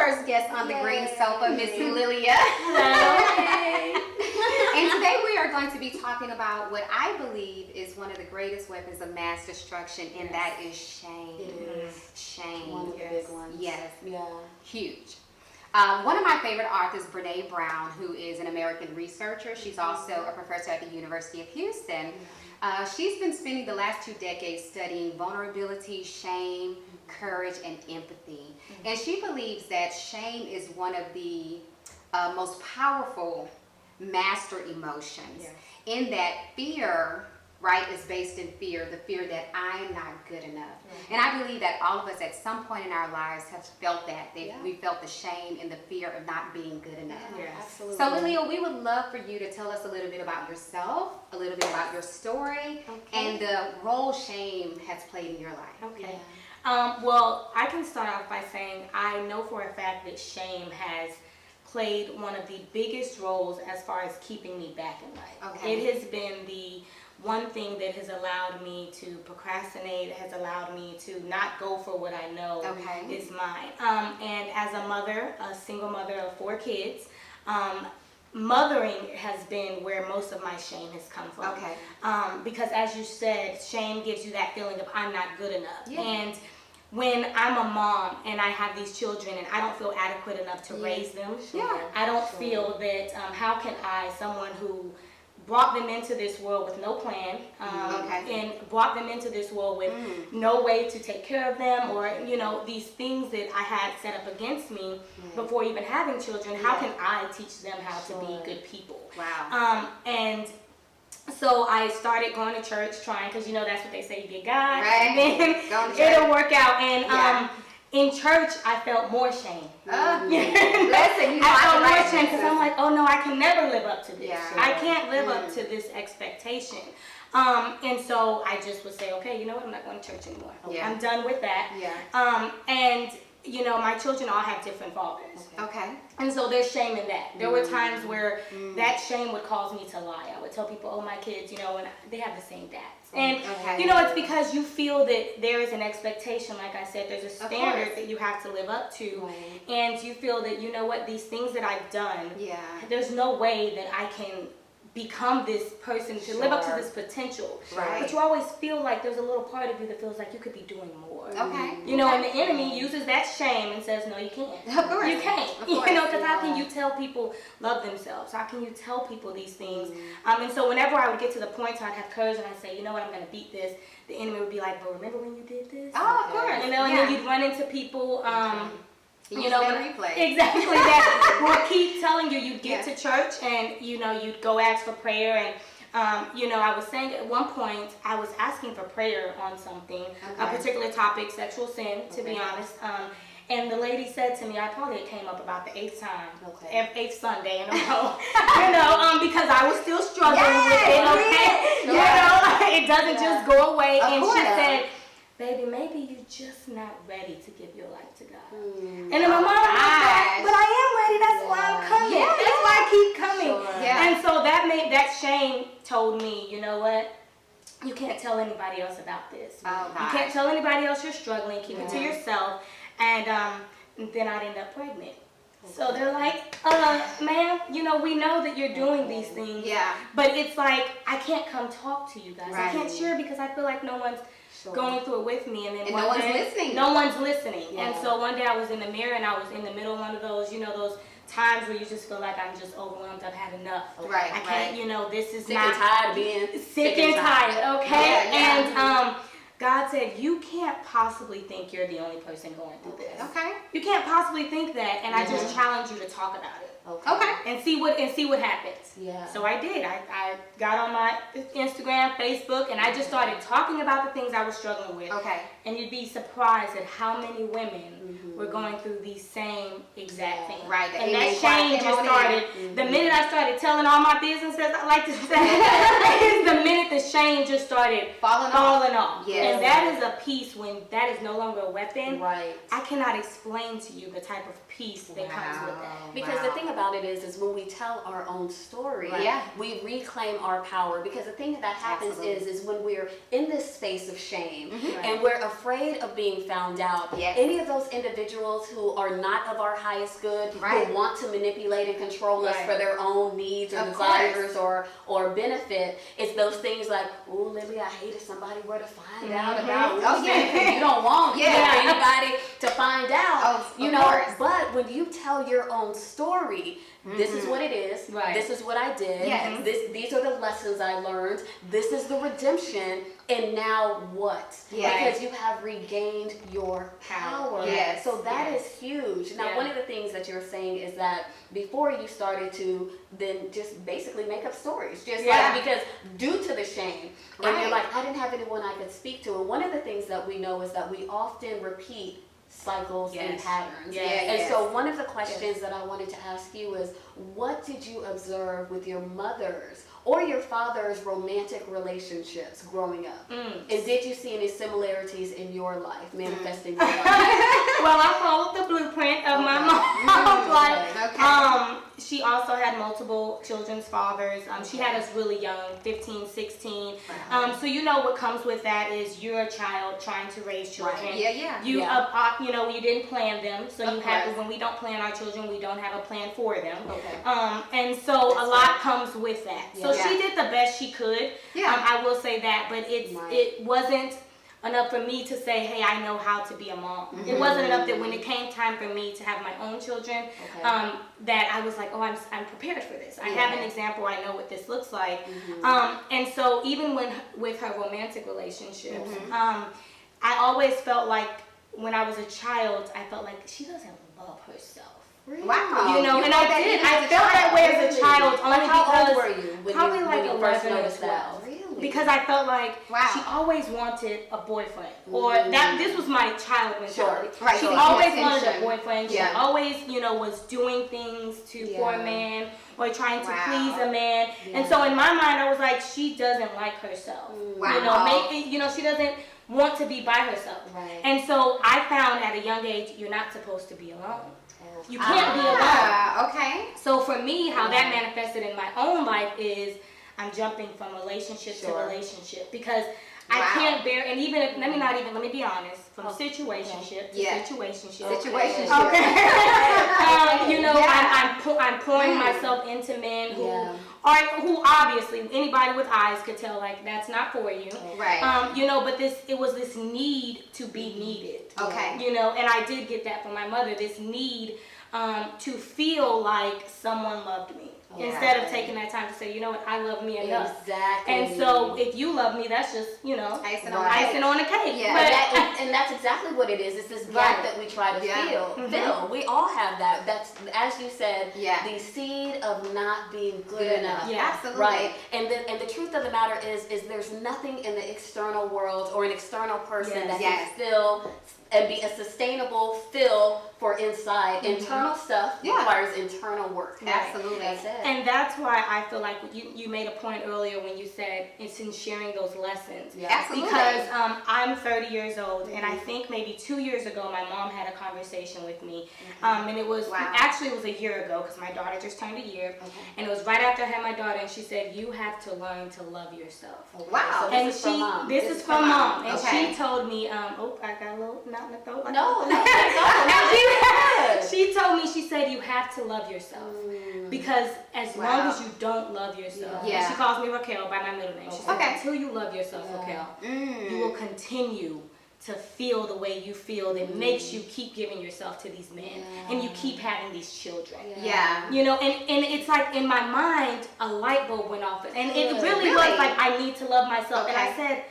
first guest on the green sofa, Miss Lilla. Hello. And today we are going to be talking about what I believe is one of the greatest weapons of mass destruction, and that is shame. It is. Shame. One of the big ones. Yes. Yeah. Huge. One of my favorite authors, Brene Brown, who is an American researcher. She's also a professor at the University of Houston. She's been spending the last 2 decades studying vulnerability, shame, courage, and empathy. And she believes that shame is one of the most powerful master emotions, in that fear, right, is based in fear, the fear that I am not good enough. And I believe that all of us at some point in our lives have felt that. We felt the shame and the fear of not being good enough. Absolutely. So Lilla, we would love for you to tell us a little bit about yourself, a little bit about your story, and the role shame has played in your life. Okay. Well, I can start off by saying I know for a fact that shame has played one of the biggest roles as far as keeping me back in life. Okay. It has been the one thing that has allowed me to procrastinate, has allowed me to not go for what I know is mine. And as a mother, a single mother of 4 kids, mothering has been where most of my shame has come from. Because as you said, shame gives you that feeling of I'm not good enough. And when I'm a mom and I have these children and I don't feel adequate enough to raise them, I don't feel that how can I, someone who brought them into this world with no plan, and brought them into this world with no way to take care of them, or these things that I had set up against me before even having children, how can I teach them how to be good people? And so I started going to church, trying, because that's what they say, you get God, and then it'll work out. And in church, I felt more shame. I felt more shame because I'm like, oh no, I can never live up to this. I can't live up to this expectation. And so I just would say, okay, you know what, I'm not going to church anymore. I'm done with that. And my children all have different fathers. And so there's shame in that. There were times where that shame would cause me to lie. I would tell people, oh, my kids, and they have the same dads. And, it's because you feel that there is an expectation, like I said, there's a standard that you have to live up to. And you feel that, these things that I've done, there's no way that I can become this person to live up to this potential. But you always feel like there's a little part of you that feels like you could be doing more. And the enemy uses that shame and says, no, you can't. You can't. Because how can you tell people love themselves? How can you tell people these things? And so whenever I would get to the point where I'd have courage and I'd say, you know what, I'm going to beat this, the enemy would be like, but remember when you did this? Oh, of course. And then you'd run into people, replay. Exactly that will keep telling you. You'd get to church and you'd go ask for prayer, and I was saying at one point I was asking for prayer on something, a particular topic, sexual sin, to be honest. And the lady said to me, I probably came up about the 8th time, 8th Sunday in a row, because I was still struggling with it. It doesn't just go away. And she said, baby, maybe you're just not ready to give your life to God. And in my mind, I'm like, but I am ready. That's why I'm coming. That's why I keep coming. And so that shame told me, you know what? You can't tell anybody else about this. You can't tell anybody else you're struggling. Keep it to yourself. And then I'd end up pregnant. So they're like, ma'am, we know that you're doing these things. But it's like, I can't come talk to you guys. I can't share because I feel like no one's going through it with me, and then no one's listening. No one's listening. And so one day I was in the mirror and I was in the middle of one of those, those times where you just feel like I'm just overwhelmed. I've had enough. I can't. This is sick not and tired of being sick and tired. Okay, and God said, you can't possibly think you're the only person going through this. You can't possibly think that, and I just challenge you to talk about it. And see what happens. So I did. I got on my Instagram, Facebook, and I just started talking about the things I was struggling with. And you'd be surprised at how many women were going through these same exact things. And that shame just started. The minute I started telling all my businesses, I like to say, is the minute the shame just started falling off. And that is a piece when that is no longer a weapon. Right. I cannot explain to you the type of peace that comes with that. Because the thing about it is when we tell our own story, we reclaim our power. Because the thing that happens is when we're in this space of shame and we're afraid of being found out, any of those individuals who are not of our highest good, who want to manipulate and control us for their own needs or desires or benefit, it's those things like, oh, Lily, I hated somebody were to find out about you don't want anybody to find out, you know. But when you tell your own story, this is what it is. This is what I did. These are the lessons I learned. This is the redemption. And now what? Because you have regained your power. So that is huge. Now, one of the things that you're saying is that before you started to then just basically make up stories, just like, because due to the shame, and you're like, I didn't have anyone I could speak to. And one of the things that we know is that we often repeat cycles and patterns. And so one of the questions that I wanted to ask you is, what did you observe with your mother's or your father's romantic relationships growing up? And did you see any similarities in your life manifesting your life? Well, I followed the blueprint of my mom's life. She also had multiple children's fathers. She had us really young, 15, 16. So you know what comes with that is you're a child trying to raise children. You know, you didn't plan them. So you have to, when we don't plan our children, we don't have a plan for them. And so a lot comes with that. So she did the best she could. I will say that, but it wasn't enough for me to say, hey, I know how to be a mom. It wasn't enough that when it came time for me to have my own children, that I was like, oh, I'm prepared for this. I have an example. I know what this looks like. And so even with her romantic relationships, I always felt like when I was a child, I felt like she doesn't love herself. Really? Wow. You know, and I did. I felt that way as a child only How because old were you probably like when you 11 or 12. That? Really? Because I felt like she always wanted a boyfriend, or that this was my child mentality. She always wanted a boyfriend. She always, you know, was doing things for a man or trying to please a man. And so in my mind, I was like, she doesn't like herself. You know, maybe she doesn't want to be by herself. And so I found at a young age, you're not supposed to be alone. You can't be alone. So for me, how that manifested in my own life is I'm jumping from relationship to relationship because I can't bear, and even if, let me be honest, from situationship to situationship. You know, I'm pouring myself into men who obviously anybody with eyes could tell like that's not for you. You know, but it was this need to be needed. You know, and I did get that from my mother, this need to feel like someone loved me. Instead of taking that time to say, you know what, I love me enough. And so if you love me, that's just, you know, icing on the cake. And that's exactly what it is. It's this gap that we try to fill. We all have that. That's, as you said, the seed of not being good enough. Absolutely. Right. And the truth of the matter is there's nothing in the external world or an external person that can fill and be a sustainable fill for inside. Internal stuff requires internal work. Absolutely. That's it. And that's why I feel like you made a point earlier when you said it's in sharing those lessons. Absolutely. Because I'm 30 years old, and I think maybe 2 years ago my mom had a conversation with me, and it was actually it was a year ago because my daughter just turned a year, and it was right after I had my daughter, and she said, you have to learn to love yourself. So and this is from mom. This is from mom, and she told me, I got a little knot in the throat. She told me, she said, you have to love yourself. Because as long as you don't love yourself, and she calls me Raquel by my middle name. She said, until you love yourself, Raquel, you will continue to feel the way you feel that makes you keep giving yourself to these men and you keep having these children. You know, and it's like in my mind, a light bulb went off. And it really was like, I need to love myself. And I said,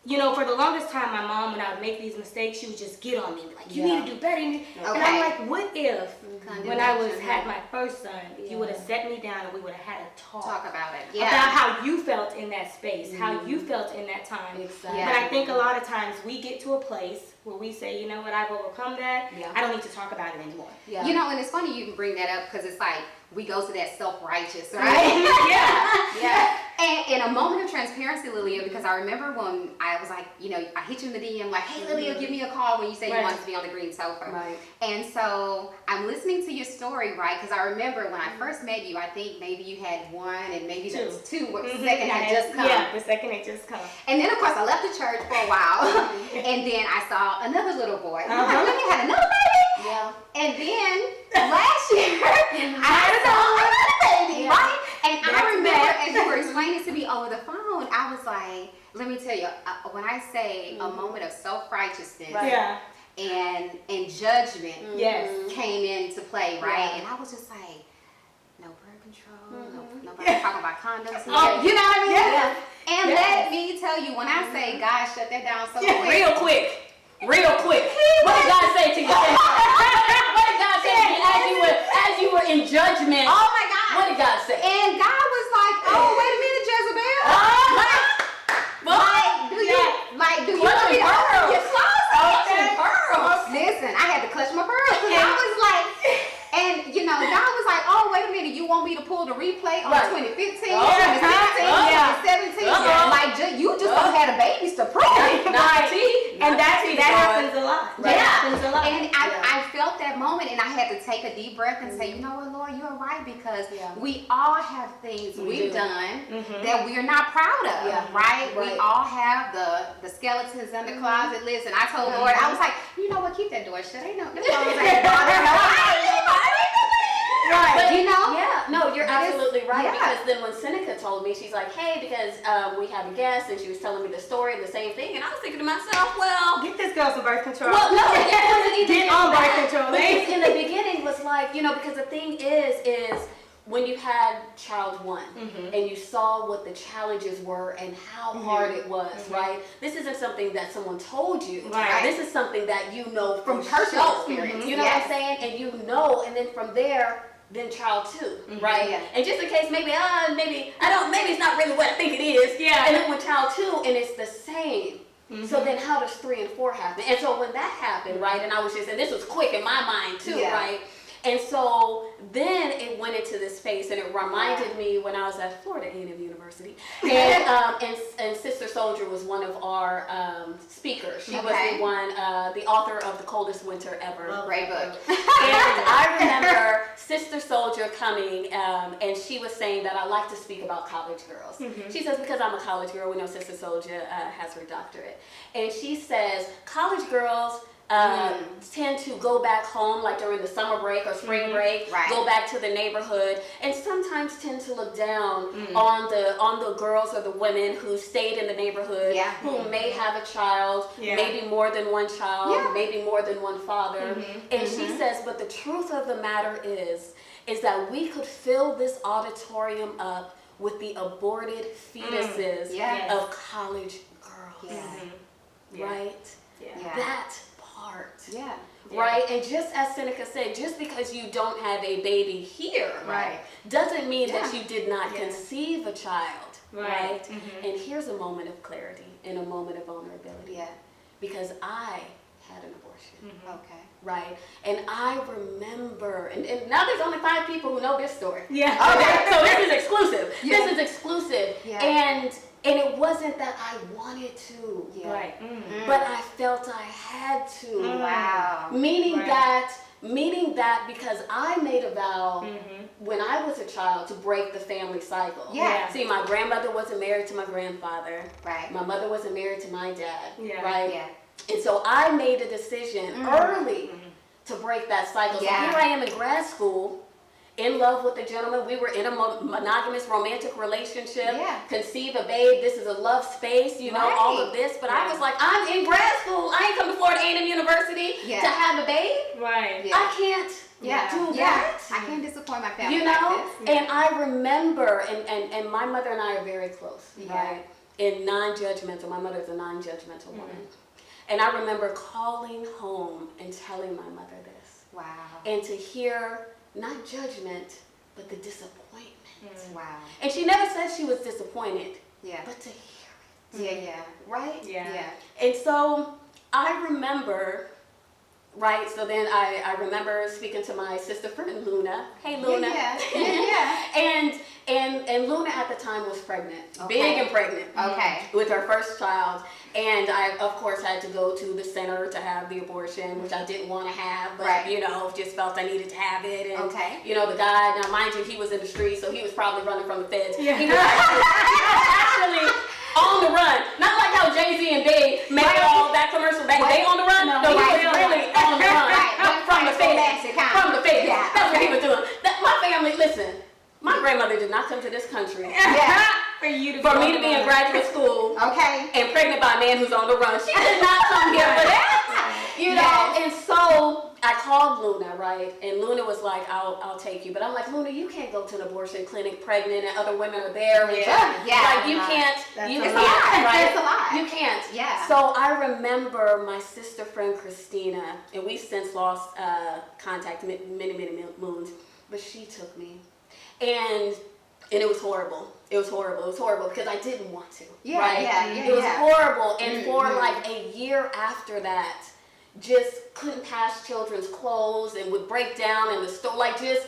you know, for the longest time, my mom, when I would make these mistakes, she would just get on me, like, you need to do better. And I'm like, what if, when I had my first son, you would have set me down and we would have had a talk about it, about how you felt in that space, how you felt in that time. But I think a lot of times we get to a place where we say, you know what, I've overcome that. I don't need to talk about it anymore. You know, and it's funny you can bring that up because it's like we go to that self-righteous, right? And in a moment of transparency, Lilla, because I remember when I was like, you know, I hit you in the DM like, hey, Lilla, give me a call when you say you wanted to be on the green sofa. Right. And so I'm listening to your story, right? Because I remember when I first met you, I think maybe you had one and maybe two. The second had just come. Yeah, the second had just come. And then, of course, I left the church for a while. And then I saw another little boy. I'm like, look, you had another baby? Yeah. And then last year, I saw another baby, right? And I remember as you were explaining to me over the phone, I was like, let me tell you, when I say a moment of self-righteousness and judgment came into play, right? And I was just like, no birth control, nobody talking about condoms. You know what I mean? Yeah. And let me tell you, when I say God shut that down so quick. Real quick. What did God say to you? What did God say to you as you were in judgment? Oh my God. What did God say? And God was like, oh, wait a minute, Jezebel. Do you want me to open your closet? Listen, I had to clutch my pearls. I was like, and you know, God was like, oh, wait a minute, you want me to pull the replay on 2015, 2016, 2017? Like, you just don't have the babies to prove it. And that happens a lot. That happens a lot. And I felt that moment, and I had to take a deep breath and say, you know what, Lord, you're right, because we all have things we've done that we are not proud of, right? We all have the skeletons in the closet. Listen, I told Lord, I was like, you know what, keep that door shut. Ain't no, Right. But you know? Yeah. No, you're absolutely right. Because then when Seneca told me, she's like, hey, because we have a guest, and she was telling me the story and the same thing, and I was thinking to myself, well, get this girl some birth control. Well, no, it wasn't even get on birth control. Because in the beginning was like, you know, because the thing is when you had child one and you saw what the challenges were and how hard it was, right? This isn't something that someone told you. Right. This is something that you know from personal experience. You know what I'm saying? And you know, and then from there, then child two, right? Yeah. And just in case maybe it's not really what I think it is. Yeah. And then with child two, and it's the same. So then how does 3 and 4 happen? And so when that happened, right, and I was and this was quick in my mind too, right? And so then it went into this space, and it reminded me when I was at Florida A&M University, and Sister Soldier was one of our speakers. She was the one, the author of The Coldest Winter Ever. Great book. And I remember Sister Soldier coming, and she was saying that I like to speak about college girls. She says, because I'm a college girl, we know Sister Soldier has her doctorate. And she says, college girls tend to go back home, like during the summer break or spring break, go back to the neighborhood, and sometimes tend to look down on the girls or the women who stayed in the neighborhood, who may have a child, maybe more than one child, maybe more than one father. And she says, but the truth of the matter is that we could fill this auditorium up with the aborted fetuses of college girls, right? That part. Right? And just as Seneca said, just because you don't have a baby here, doesn't mean that you did not conceive a child, right? And here's a moment of clarity and a moment of vulnerability. Because I had an abortion. Right? And I remember, and now there's only 5 people who know this story. So this is exclusive. This is exclusive. And it wasn't that I wanted to, but I felt I had to. Wow. Meaning that because I made a vow when I was a child to break the family cycle. See, my grandmother wasn't married to my grandfather. My mother wasn't married to my dad. And so I made a decision early to break that cycle. So here I am in grad school, in love with a gentleman. We were in a monogamous romantic relationship, conceive a babe. This is a love space, you know, all of this. But I was like, I'm in grad school. I ain't come to Florida A&M University to have a babe. I can't do that. I can't disappoint my family. You know? Like this. And I remember, and my mother and I are very close, right? In non-judgmental. My mother's a non-judgmental woman. And I remember calling home and telling my mother this. Wow. And to hear not judgment, but the disappointment. Wow. And she never said she was disappointed, but to hear it. Right? And so I remember, right, so then I remember speaking to my sister friend Luna. Hey, Luna. And Luna at the time was pregnant, Okay. big and pregnant. Okay. With her first child. And I, of course, had to go to the center to have the abortion, which I didn't want to have, but, Right. you know, just felt I needed to have it. And, Okay. you know, the guy, now mind you, he was in the street, so he was probably running from the feds. Yeah. He was actually on the run. Not like how Jay-Z and Big make all that commercial back. They on the run? No, No, he right. was really on the run. Right. From the feds. Mexico. From the feds. Yeah. That's what he was doing. My family, listen, my grandmother did not come to this country Yeah. For you to for me go to be in on. graduate school Okay. and pregnant by a man who's on the run. She did not come here for that. You know, Yes. and so I called Luna, right? And Luna was like, I'll take you. But I'm like, Luna, you can't go to an abortion clinic pregnant and other women are there. And Yeah. like you can't. That's You a can't, lot. right? That's a lot. You can't. Yeah. So I remember my sister friend Christina, and we've since lost contact many moons, but she took me. And it was horrible. It was horrible because I didn't want to. Yeah, right? yeah, yeah, It was yeah. horrible. And for Mhm. like a year after that, just couldn't pass children's clothes and would break down in the store. Like just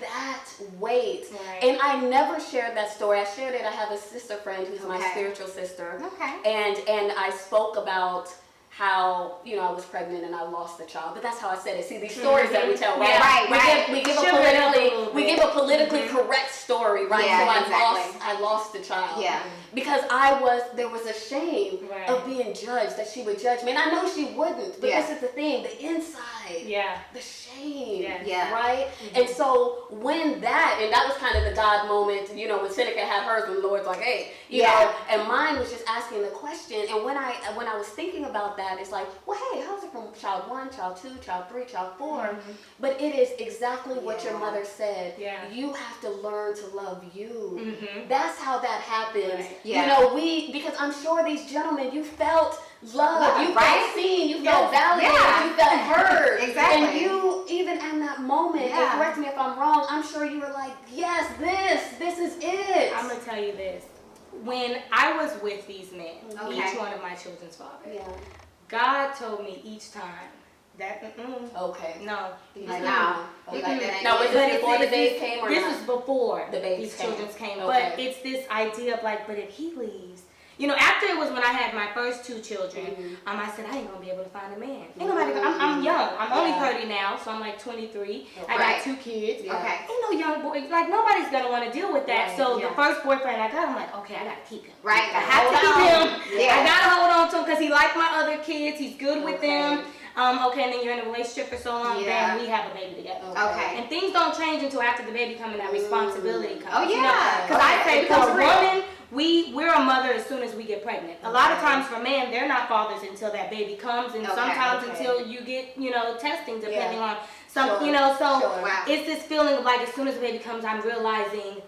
that weight. Right. And I never shared that story. I shared it. I have a sister friend who's my Okay. spiritual sister. Okay. And I spoke about how, you know, I was pregnant and I lost the child. But that's how I said it. See, these stories that we tell, right? Yeah. Right, right. We give Sugar it up a little we bit. give a politically correct story, right? Yeah, so exactly. I lost the child. Yeah. Because there was a shame Right. of being judged, that she would judge me. And I know she wouldn't, but Yeah. this is the thing, the inside. Yeah. The shame, Yeah. Yeah. right? And so when that was kind of the God moment, you know, when Seneca had hers, when the Lord's like, hey, you Yeah. know, and mine was just asking the question. And when I was thinking about that, it's like, well, hey, how's it from child 1, child 2, child 3, child 4? But it is exactly what your Yeah. mother said. Yeah. You have to learn to love you. Mhm. That's how that happens. Right. Yeah. You know, because I'm sure these gentlemen, you felt love, Love, you right? felt seen, you felt Yes. validated, Yeah. you felt heard. Exactly. And you, even in that moment, Yeah. and correct me if I'm wrong, I'm sure you were like, yes, this is it. I'm gonna tell you this. When I was with these men, Okay. each one of my children's fathers, Yeah. God told me each time that Okay. no. Like, no. Okay. Like, that ain't Now, was it. this before the baby came or This not? was before The babies these came. children came. Okay. But it's this idea of like, but if he leaves, you know, after it was when I had my first 2 children, I said I ain't gonna be able to find a man. Ain't nobody. I'm young. I'm only Yeah. 30 now, so I'm like 23. I Right. got 2 kids. Yeah. Okay. Ain't no young boy. Like nobody's gonna want to deal with that. Right, So yeah. the first boyfriend I got, I'm like, okay, I gotta keep him. Right. I have to keep him. Yeah. I gotta hold on to him because he like my other kids. He's good with Okay. them. Okay, and then you're in a relationship for so long, Yeah. then we have a baby together. Okay. And things don't change until after the baby comes and that responsibility comes. Oh, yeah. Because I Okay. say It for a becomes real. woman, we're a mother as soon as we get pregnant. A lot of Okay. times for men, they're not fathers until that baby comes, and Okay. sometimes Okay. until you get, testing, depending on some, Sure. so Sure. Wow. it's this feeling of like as soon as the baby comes, I'm realizing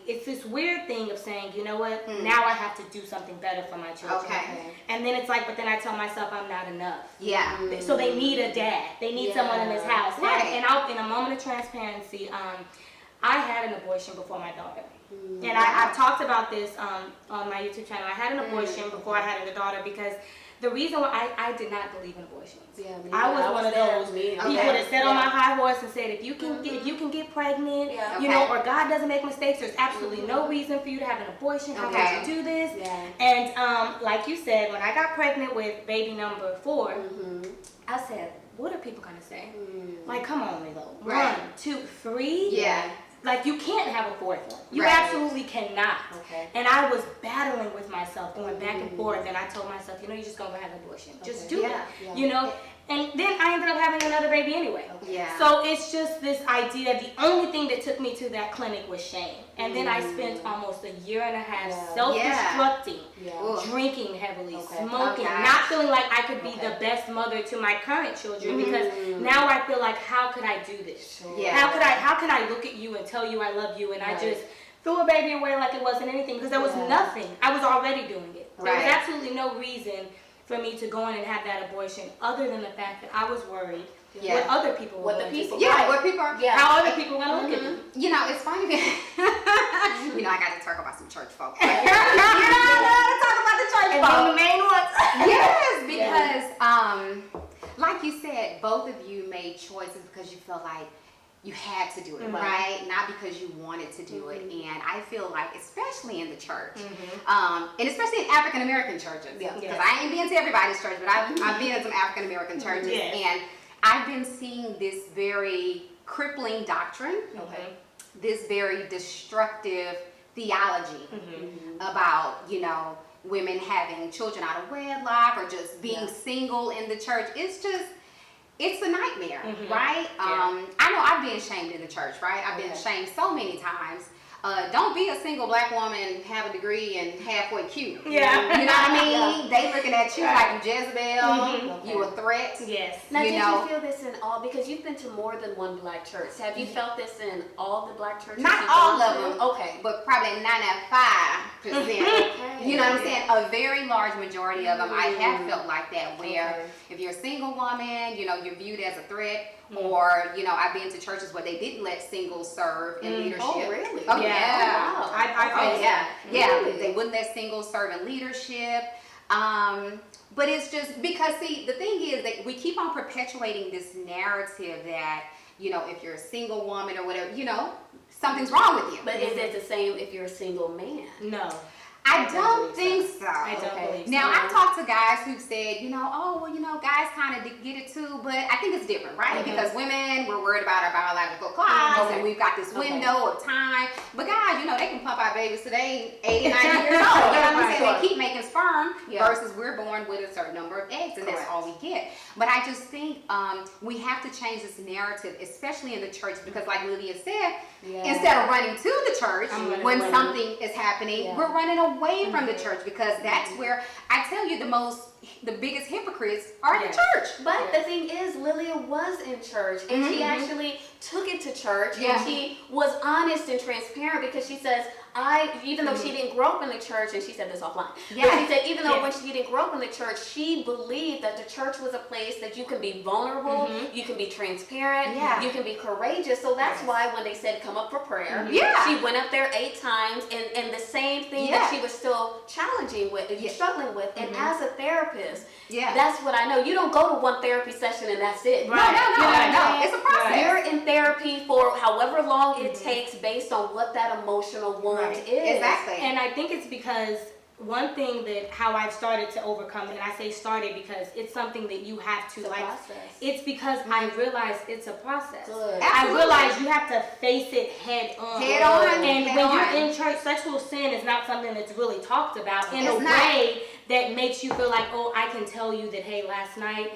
it's this weird thing of saying, you know what, now I have to do something better for my children. Okay. And then it's like, but then I tell myself I'm not enough. Yeah. So they need a dad. They need someone in this house. Right. And in a moment of transparency, I had an abortion before my daughter. And I've talked about this on my YouTube channel. I had an abortion before I had a daughter because the reason why I did not believe in abortions. Yeah, me I was neither. one of there. those Me people neither. that sat on my high horse and said, if you can get pregnant, Yeah. you know, or God doesn't make mistakes, there's absolutely no reason for you to have an abortion. How Okay. could you do this? Yeah. And like you said, when I got pregnant with baby number 4, I said, what are people gonna say? Like, come on, Lilla. Right. 1, 2, 3. Yeah. Like, you can't have a 4th one. You Right. absolutely cannot. Okay. And I was battling with myself, going back and forth, and I told myself, you're just gonna have an abortion. Just Okay. do Yeah. it. You know? And then I ended up having another baby anyway. Yeah. So it's just this idea. The only thing that took me to that clinic was shame. And then I spent almost a year and a half Yeah. self-destructing, Yeah. Ooh. drinking heavily, Okay. smoking, Oh, gosh. not feeling like I could be Okay. the best mother to my current children because now I feel like, how could I do this? Sure. Yeah. How can I look at you and tell you I love you and I Right. just threw a baby away like it wasn't anything because there was Yeah. nothing. I was already doing it. There was Right. absolutely no reason for me to go in and have that abortion other than the fact that I was worried Yeah. what other people were What the going to people- say. Yeah, Right. what people are. Yeah. How other people were going to look at me. You know, it's funny. You know, I got to talk about some church folk. You know, I got to talk about the church And folk. then the main ones. Yes, because like you said, both of you made choices because you felt like you had to do it, right? Not because you wanted to do it. And I feel like, especially in the church, and especially in African American churches, because I ain't been to everybody's church, but I've been in some African American churches, and I've been seeing this very crippling doctrine, this very destructive theology about, you know, women having children out of wedlock or just being single in the church. It's a nightmare, right? I know I've been shamed in the church, right? I've been shamed so many times. Don't be a single black woman, have a degree, and halfway cute. You know what I mean? They looking at you like you Jezebel, you a threat. Now, did you feel this in all, because you've been to more than one black church, have you felt this in all the black churches? Not all of them, but probably 95%. You know what I'm saying? A very large majority of them, I have felt like that, where if you're a single woman, you know, you're viewed as a threat. Or, you know, I've been to churches where they didn't let singles serve in leadership. Oh, really? Oh, yeah. Really? They wouldn't let singles serve in leadership. But it's just because, see, the thing is that we keep on perpetuating this narrative that, you know, if you're a single woman or whatever, you know, something's wrong with you. But is it the same if you're a single man? No. I don't think so. I don't believe so. Now, I've talked to guys who've said, you know, oh, well, you know, guys kind of get it too, but I think it's different, right? Because women, we're worried about our biological clocks, and we've got this window of time. But guys, you know, they can pump out babies today, 80, 90 years old. You know what I'm saying? They keep making sperm versus we're born with a certain number of eggs, and that's all we get. But I just think we have to change this narrative, especially in the church, because like Lydia said, instead of running to the church when something is happening, we're running away from the church, because that's where I tell you the biggest hypocrites are the church. But the thing is, Lilia was in church, and she actually took it to church, and she was honest and transparent, because she says, even though she didn't grow up in the church, and she said this offline, but she said even though when she didn't grow up in the church, she believed that the church was a place that you can be vulnerable, you can be transparent, you can be courageous. So that's why when they said come up for prayer, she went up there 8 times, and the same thing that she was still challenging with, struggling with, and as a therapist, that's what I know. You don't go to one therapy session and that's it. No, it's a process. You're in therapy for however long it takes, based on what that emotional wound is. Exactly. And I think it's because one thing that how I've started to overcome it, and I say started because it's something that you have to it's because I realize it's a process. I realize you have to face it head on. And when you're in church, sexual sin is not something that's really talked about in a way that makes you feel like, oh, I can tell you that, hey, last night,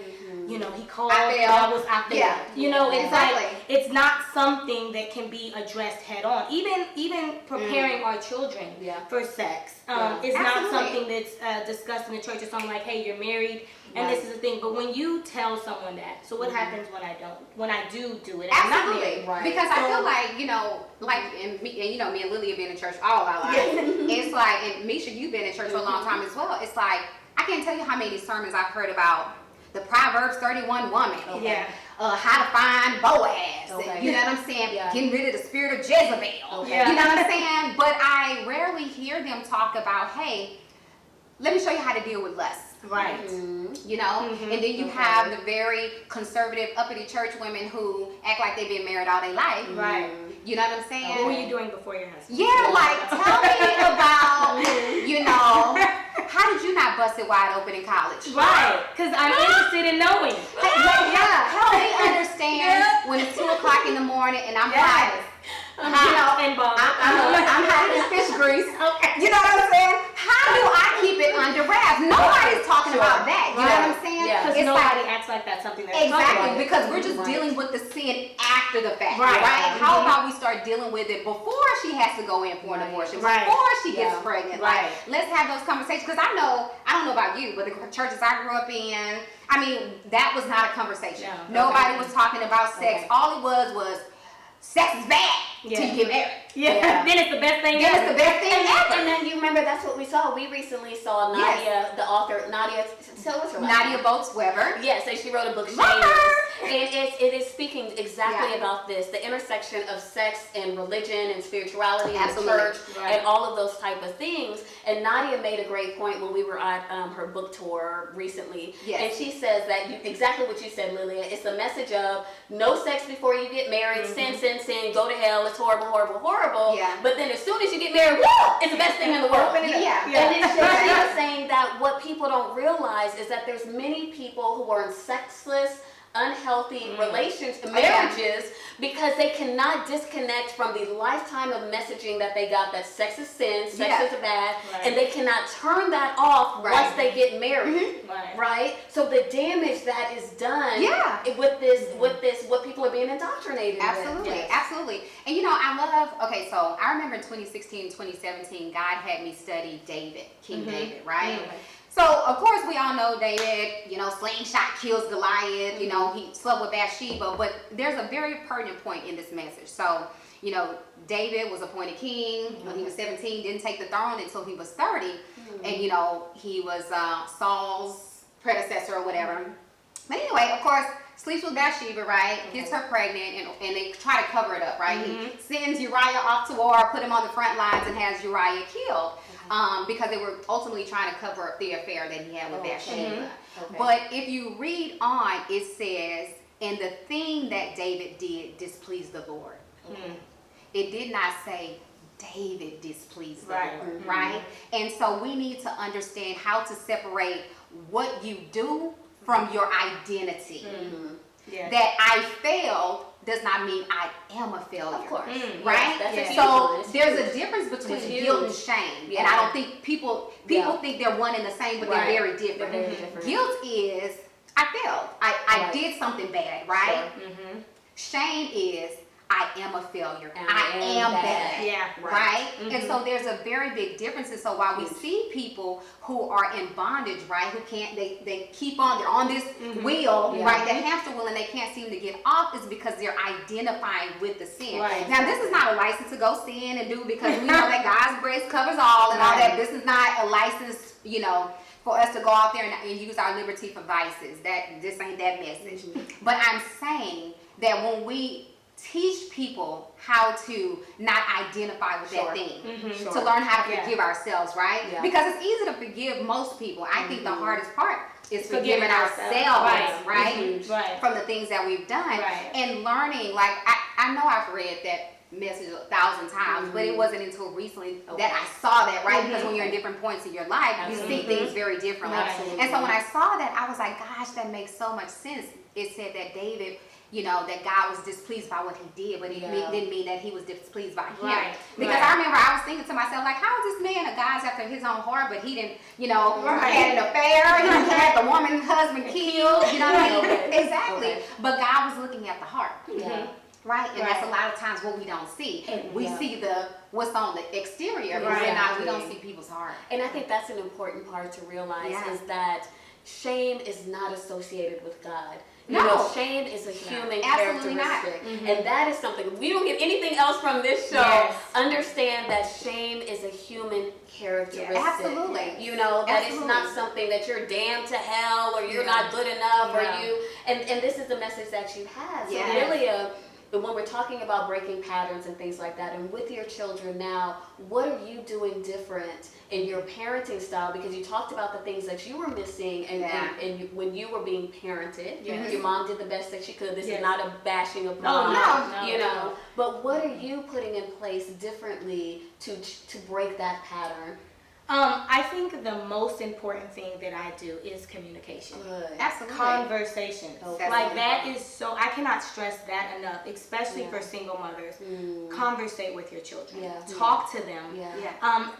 you know, he called and I was out there. You know, it's like, it's not something that can be addressed head on. Even preparing our children for sex is not something that's discussed in the church. It's something like, hey, you're married, and this is the thing. But when you tell someone that, so what happens when I don't? When I do it, I'm not married. Because I feel like, you know, and you know, me and Lily have been in church all our lives. It's like, and Misha, you've been in church for a long time as well. It's like, I can't tell you how many sermons I've heard about the Proverbs 31 woman. How to find Boaz. And, you know what I'm saying? Getting rid of the spirit of Jezebel. You know what I'm saying? But I rarely hear them talk about, hey, let me show you how to deal with lust. You know? And then you have the very conservative, uppity church women who act like they've been married all their life. You know what I'm saying? What were you doing before your husband? Like, tell me about, you know, how did you not bust it wide open in college? Because I'm interested in knowing. Help me understand when it's 2 o'clock in the morning and I'm like, you know, I'm hiding in fish grease. You know what I'm saying? How do I keep it under wraps? Nobody's talking about that. You know what I'm saying? Because nobody acts like that's something that's because we're just dealing with the sin after the fact, right? How about we start dealing with it before she has to go in for an abortion, before she gets pregnant? Like, let's have those conversations. Because I don't know about you, but the churches I grew up in, I mean, that was not a conversation. Nobody was talking about sex. All it was sex is bad till you get married. Then it's the best thing ever. And then you remember, that's what we saw. We recently saw Nadia, the author, Nadia, what's her last name? Nadia Bolz-Weber. Yes, and she wrote a book, Shameless. it is speaking exactly about this, the intersection of sex and religion and spirituality and the church and all of those type of things. And Nadia made a great point when we were at her book tour recently. And she says that exactly what you said, Lilia. It's a message of no sex before you get married, sin, sin, sin, go to hell, it's horrible, horrible, horrible. But then as soon as you get married, woo, it's the best thing in the world. And it's just saying that what people don't realize is that there's many people who are in sexless, unhealthy marriages because they cannot disconnect from the lifetime of messaging that they got that sex is sin, sex is bad, and they cannot turn that off once they get married, right? So the damage that is done with this, what people are being indoctrinated with. Absolutely. And so I remember in 2016, 2017, God had me study David, King David, right? So, of course, we all know David, slingshot kills Goliath, he slept with Bathsheba, but there's a very pertinent point in this message. So, David was appointed king when he was 17, didn't take the throne until he was 30, and, he was Saul's predecessor or whatever. But anyway, of course, sleeps with Bathsheba, right? Gets her pregnant, and they try to cover it up, right? He sends Uriah off to war, put him on the front lines, and has Uriah killed. Because they were ultimately trying to cover up the affair that he had with Bathsheba. But if you read on, it says, and the thing that David did displeased the Lord. It did not say David displeased the Lord, right? And so we need to understand how to separate what you do from your identity. That I failed does not mean I am a failure. Of course. Right? So there's a difference between guilt and shame. And I don't think people think they're one and the same, but they're very different. Guilt is, I failed. I did something bad, right? Shame is, I am a failure. I am bad. Right? And so there's a very big difference. And so while we see people who are in bondage, right, who can't, they keep on, they're on this wheel, right, the hamster wheel, and they can't seem to get off, is because they're identifying with the sin. Now, this is not a license to go sin and do, because we know that God's grace covers all and all that. This is not a license, for us to go out there and use our liberty for vices. This ain't that message. But I'm saying that when we teach people how to not identify with that thing, to learn how to forgive ourselves, right? Because it's easy to forgive most people. I think the hardest part is forgiving ourselves, right? From the things that we've done. And learning, like, I know I've read that message 1,000 times, but it wasn't until recently that I saw that, right? Because when you're in different points in your life, you see things very differently. And so when I saw that, I was like, gosh, that makes so much sense. It said that David, that God was displeased by what he did, but it didn't mean that he was displeased by him. Because I remember I was thinking to myself, like, how is this man a God's after his own heart, but he didn't, had an affair, he had the woman husband killed, you know what I mean? Exactly. But God was looking at the heart. Right? And that's a lot of times what we don't see. We see what's on the exterior, but we don't see people's heart. And I think that's an important part to realize is that shame is not associated with God. Shame is a human characteristic. And that is something, we don't get anything else from this show. Understand that shame is a human characteristic. Absolutely. That it's not something that you're damned to hell, or you're not good enough, or you, and this is the message that you have. So Lilia, when we're talking about breaking patterns and things like that, and with your children now, what are you doing different in your parenting style? Because you talked about the things that you were missing, and when you were being parented, your mom did the best that she could. This is not a bashing of mom, no. But what are you putting in place differently to break that pattern? I think the most important thing that I do is communication. Absolutely. Conversation. Like, that is so, I cannot stress that enough, especially for single mothers. Conversate with your children. Talk to them.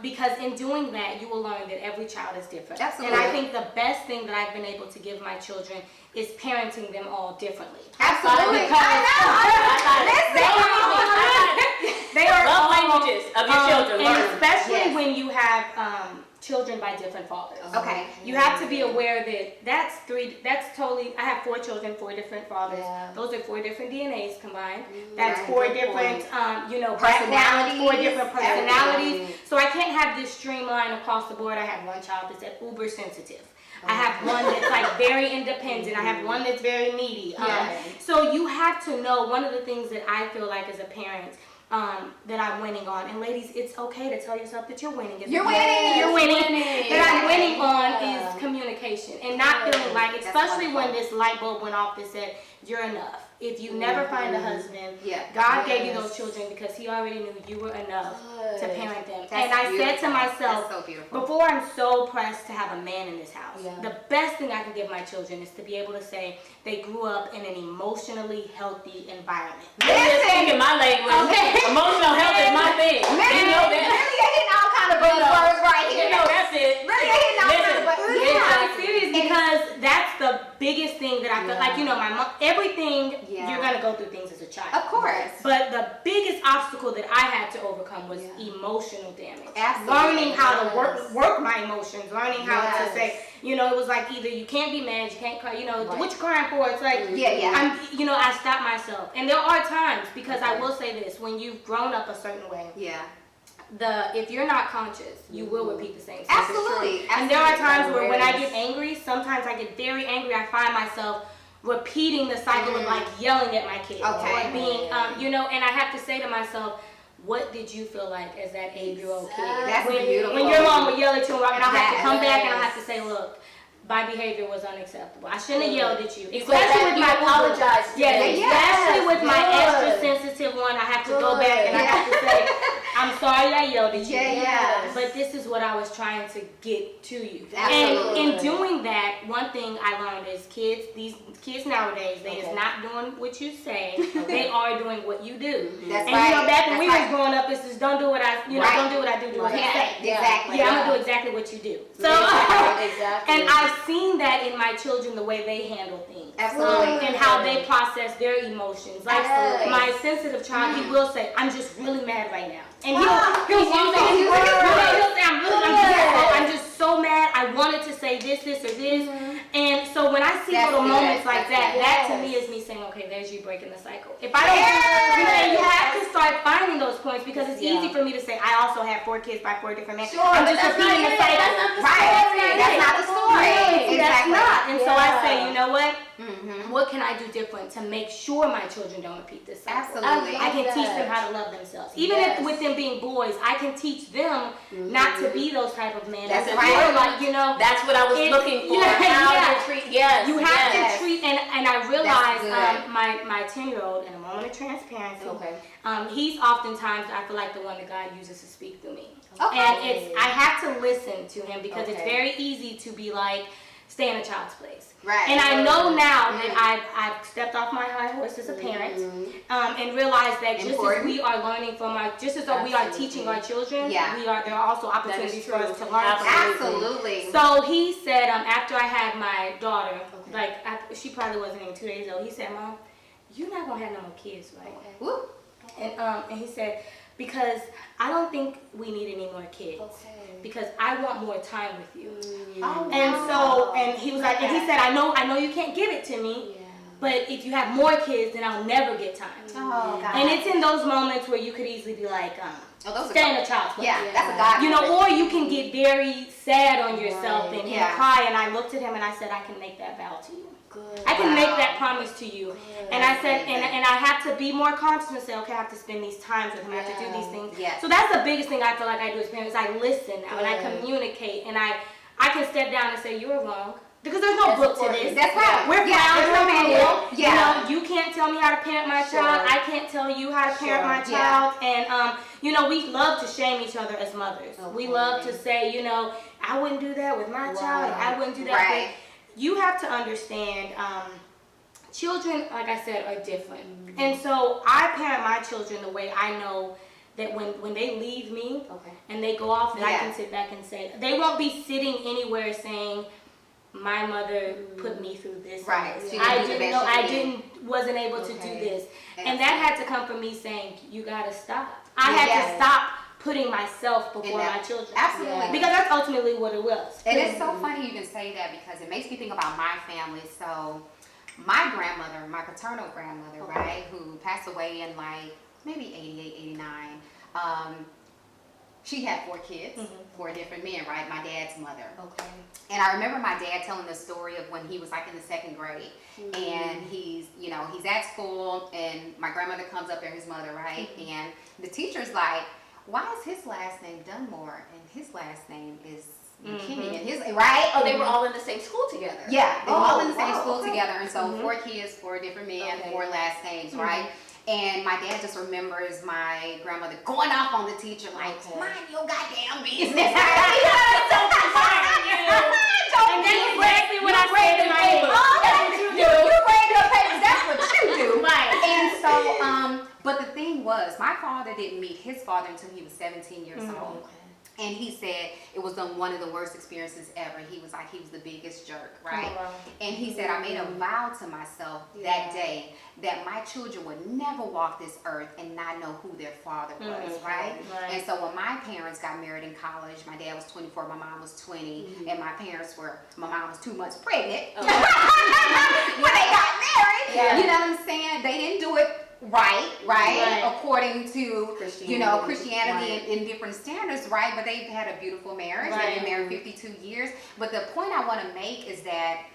Because in doing that, you will learn that every child is different. Absolutely. And I think the best thing that I've been able to give my children is parenting them all differently. Absolutely. They are all languages of your children. And especially when you have children by different fathers. Okay. You have to be aware that that's totally, I have 4 children, 4 different fathers. Those are 4 different DNAs combined. That's 4 different, backgrounds, 4 different personalities. So I can't have this streamline across the board. I have one child that's uber sensitive. I have one that's like very independent. I have one that's very needy. So you have to know, one of the things that I feel like as a parent, that I'm winning on, and ladies, it's okay to tell yourself that you're winning. You're winning. You're winning. That I'm winning on is communication, and not feeling like, especially when this light bulb went off that said you're enough. If you never find a husband, God gave you those children because He already knew you were enough to parent them. And I said to myself, before I'm so pressed to have a man in this house, the best thing I can give my children is to be able to say they grew up in an emotionally healthy environment. Listen, my language. Okay. Emotional health is my thing. You know that. Really, you're hitting all kind of buzzwords right here. You know, that's it. Really, you're hitting all kind of buzzwords. I'm serious, because that's the biggest thing that I feel like, you know, my mom, everything, you're going to go through things as a child. Of course. But the biggest obstacle that I had to overcome was emotional damage. Absolutely. Learning how to work my emotions, learning how to say, you know, it was like either you can't be mad, you can't cry, you know, what you crying for? It's like, I'm, you know, I stopped myself. And there are times, because I will say this, when you've grown up a certain way, if you're not conscious, you will repeat the same thing. Absolutely. And there are times where when I get angry, sometimes I get very angry, I find myself repeating the cycle of like yelling at my kids. Or being, you know, and I have to say to myself, what did you feel like as that 8-year-old kid? That's beautiful. When your mom would yell at you, and I have to come back and I have to say, look, my behavior was unacceptable. I shouldn't have yelled at you. Especially with my apologize. Especially with my extra sensitive one, I have to go back and I have to say, I'm sorry I yelled at you. But this is what I was trying to get to you. And in doing that, one thing I learned is these kids nowadays, they is not doing what you say. They are doing what you do. That's and you know, back when we was growing up, it's just don't do what I don't do what I do what I say. Exactly. Yeah, I'm gonna do exactly what you do. So and I've seen that in my children, the way they handle things. Absolutely. And how they process their emotions. Like my sensitive child, he will say, I'm just really mad right now. And he'll say, I'm just so mad. I wanted to say this, or this. And so when I see little moments like that to me is me saying, okay, there's you breaking the cycle. If I don't, you have to start finding those points, because it's easy for me to say, I also have 4 kids by 4 different men. I'm just repeating the cycle. That's not the story. That's not. And so I say, you know what? What can I do different to make sure my children don't repeat this cycle? Absolutely. I can teach them how to love themselves. Even if with them being boys, I can teach them not to be those type of men. That's right. Like, you know, that's what I was looking for. How to treat. You have to treat, and I realized my 10-year-old, in a moment of transparency, he's oftentimes, I feel like, the one that God uses to speak through me. And I have to listen to him, because it's very easy to be like, stay in a child's place. Right. And I know now that I've stepped off my high horse as a parent, and realized that just as we are learning from just as we are teaching our children, there are also opportunities for us to learn. Absolutely. So he said, after I had my daughter, she probably wasn't even 2 days old, he said, Mom, you're not gonna have no more kids, right? And he said, because I don't think we need any more kids. Because I want more time with you. And he was like, and he said, I know you can't give it to me, but if you have more kids, then I'll never get time. And it's in those moments where you could easily be like, stay in a child's place. That's a God. You know, or you can get very sad on yourself and cry. And I looked at him and I said, I can make that vow to you. I can make that promise to you. And I said, and I have to be more conscious and say, okay, I have to spend these times with him. I have to do these things. So that's the biggest thing I feel like I do as parents. I listen and I communicate, and I can step down and say, you're wrong. Because there's no book to this. That's right. We're found in a manual. You know, you can't tell me how to parent my child. I can't tell you how to parent my child. And you know, we love to shame each other as mothers. We love to say, you know, I wouldn't do that with my child. I wouldn't do that with. You have to understand, children, like I said, are different. And so I parent my children the way I know that when they leave me and they go off, that I can sit back and say, they won't be sitting anywhere saying, my mother put me through this. Wasn't able to do this. And that had to come from me saying, you gotta stop. I had to stop putting myself before my children. Absolutely. Because that's ultimately what it was. And it's so funny you even say that, because it makes me think about my family. So my grandmother, my paternal grandmother, right, who passed away in like maybe 88, 89, she had 4 kids, 4 different men, right? My dad's mother. Okay. And I remember my dad telling the story of when he was like in the 2nd grade, and he's at school, and my grandmother comes up there, his mother, right? And the teacher's like, why is his last name Dunmore and his last name is McKinney and his, right? Oh, they were all in the same school together. Yeah, they were all in the same school together, and so 4 kids, 4 different men, 4 last names, right? And my dad just remembers my grandmother going off on the teacher like, mind your goddamn business. And then exactly what I said in my head. That's what you do. You grade your papers. That's what you do. Right. And so, but the thing was, my father didn't meet his father until he was 17 years old. And he said it was one of the worst experiences ever. He was the biggest jerk, right? Oh, wow. And he said, I made a vow to myself that day that my children would never walk this earth and not know who their father was, right? And so when my parents got married in college, my dad was 24, my mom was 20, and my mom was 2 months pregnant when they got married. You know what I'm saying? They didn't do it right, according to Christianity and different standards, right? But they've had a beautiful marriage. They've been married 52 years. But the point I want to make is that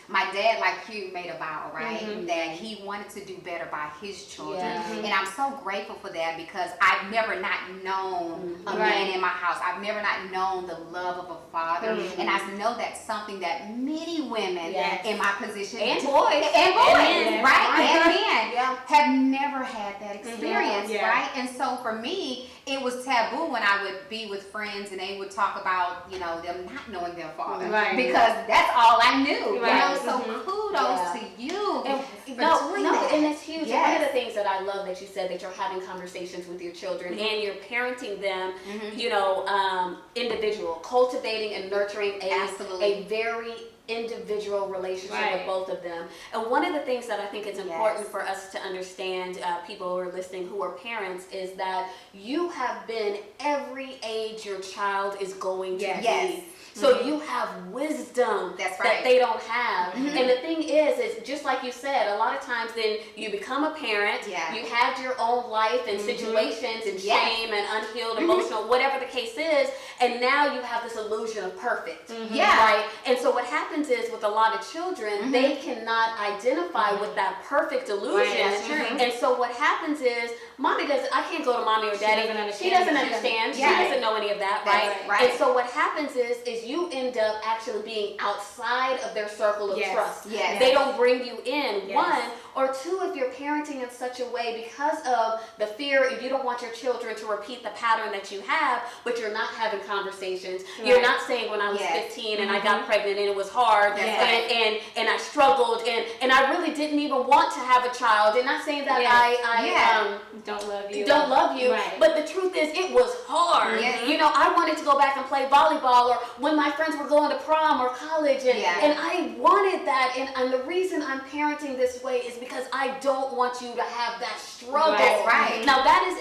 my dad, like you, made a vow, right? That he wanted to do better by his children. And I'm so grateful for that because I've never not known a man in my house. I've never not known the love of a father. And I know that's something that many women in my position and boys, right? And men have never had that experience, right? And so for me, it was taboo when I would be with friends and they would talk about, them not knowing their father. Because that's all I knew. So kudos to you. And that's huge. One of the things that I love that you said, that you're having conversations with your children and you're parenting them, individual, cultivating and nurturing a very individual relationship with both of them. And one of the things that I think is important for us to understand, people who are listening who are parents, is that you have been every age your child is going to be. So you have wisdom that they don't have. And the thing is just like you said, a lot of times then you become a parent, you had your own life and situations and shame and unhealed emotional, whatever the case is, and now you have this illusion of perfect. Right? And so what happens is with a lot of children, they cannot identify with that perfect illusion. And so what happens is, I can't go to mommy or daddy. She doesn't understand. She doesn't know any of that, right? And so what happens is you end up actually being outside of their circle of trust. They don't bring you in, one. Or two, if you're parenting in such a way because of the fear, if you don't want your children to repeat the pattern that you have, but you're not having conversations. You're not saying, when I was 15 and I got pregnant and it was hard and I struggled and I really didn't even want to have a child. And not saying that I don't love you. But the truth is, it was hard. I wanted to go back and play volleyball, or when my friends were going to prom or college, and I wanted that. And the reason I'm parenting this way is because I don't want you to have that struggle. Now that is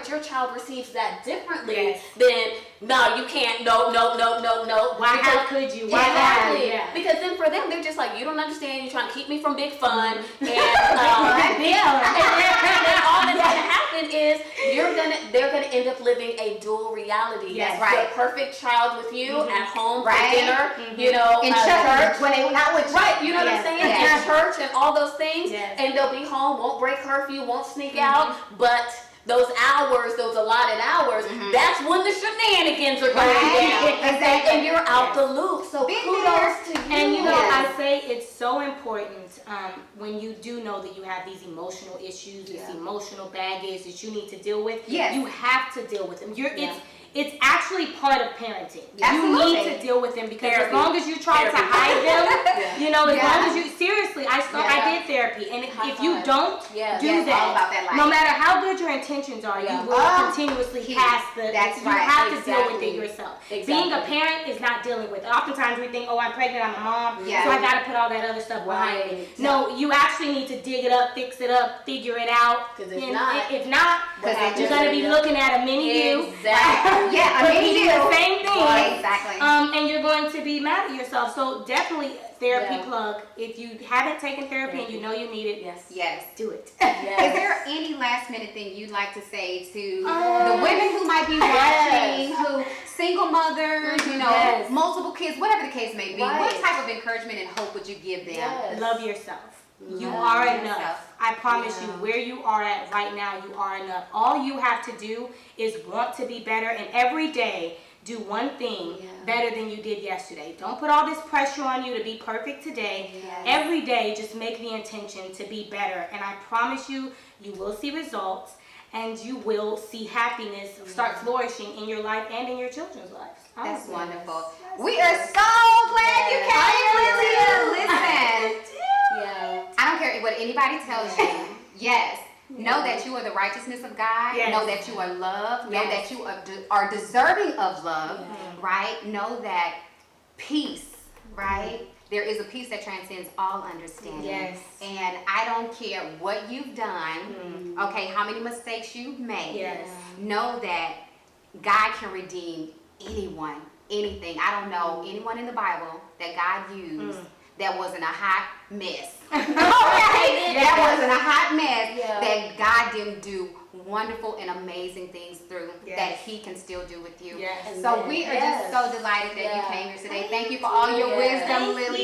your child receives that differently than, no, you can't, no. How could you? Because then for them, they're just like, you don't understand, you're trying to keep me from big fun. And all that's going to happen is they're gonna end up living a dual reality. The perfect child with you at home for dinner, in church when they not with you. You know what I'm saying? In church and all those things, and they'll be home, won't break curfew, won't sneak out, but those hours, those allotted hours, that's when the shenanigans are going down. And you're out the loop. So kudos to you. And I say it's so important when you do know that you have these emotional issues, this emotional baggage that you need to deal with. You have to deal with them. It's actually part of parenting. You need to deal with them because as long as you try to hide them, as long as you, seriously, I did therapy. And if you don't do that, no matter how good your intentions are, you will continuously pass you have to deal with it yourself. Being a parent is not dealing with it. Oftentimes we think, I'm pregnant, I'm a mom, so I got to put all that other stuff behind me. No, you actually need to dig it up, fix it up, figure it out. Because if not, you're going to be looking at a mini you. Yeah, but me we do too. the same thing. Right, exactly. And you're going to be mad at yourself. So definitely therapy Yeah. plug. If you haven't taken therapy and you know you need it, Yes. do it. Is there any last minute thing you'd like to say to the women who might be watching, who single mothers, you know, multiple kids, whatever the case may be? Right. What type of encouragement and hope would you give them? Yes. Love yourself. You Love are yourself. enough. I promise you, where you are at right now, you are enough. All you have to do is want to be better, and every day do one thing better than you did yesterday. Don't put all this pressure on you to be perfect today. Every day, just make the intention to be better, and I promise you, you will see results, and you will see happiness start flourishing in your life and in your children's lives. That's wonderful. We are so glad you came, Lilla. Listen, I don't care what anybody tells you. Yes. Know that you are the righteousness of God. Yes. Know that you are loved. Know that you are deserving of love, right? Know that peace, right? There is a peace that transcends all understanding. Yes. And I don't care what you've done, okay, how many mistakes you've made. Yes. Know that God can redeem anyone, anything. I don't know anyone in the Bible that God used that wasn't a hot mess. Okay? That wasn't a hot mess that God didn't do wonderful and amazing things through that He can still do with you. Yes. So we are just so delighted that you came here today. Thank you for all your wisdom, Lilla.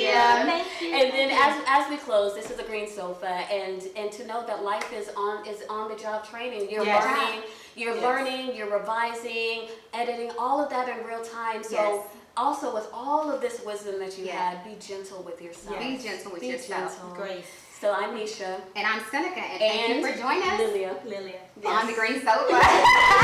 Thank you. And then as we close, this is a green sofa, and to know that life is on the job training. You're learning, you're revising, editing, all of that in real time. So also with all of this wisdom that you had, be gentle with yourself. Be gentle with yourself. Gentle. Grace. So I'm Misha. And I'm Seneca, and thank you for joining us Lilla. Lilla. on the green sofa.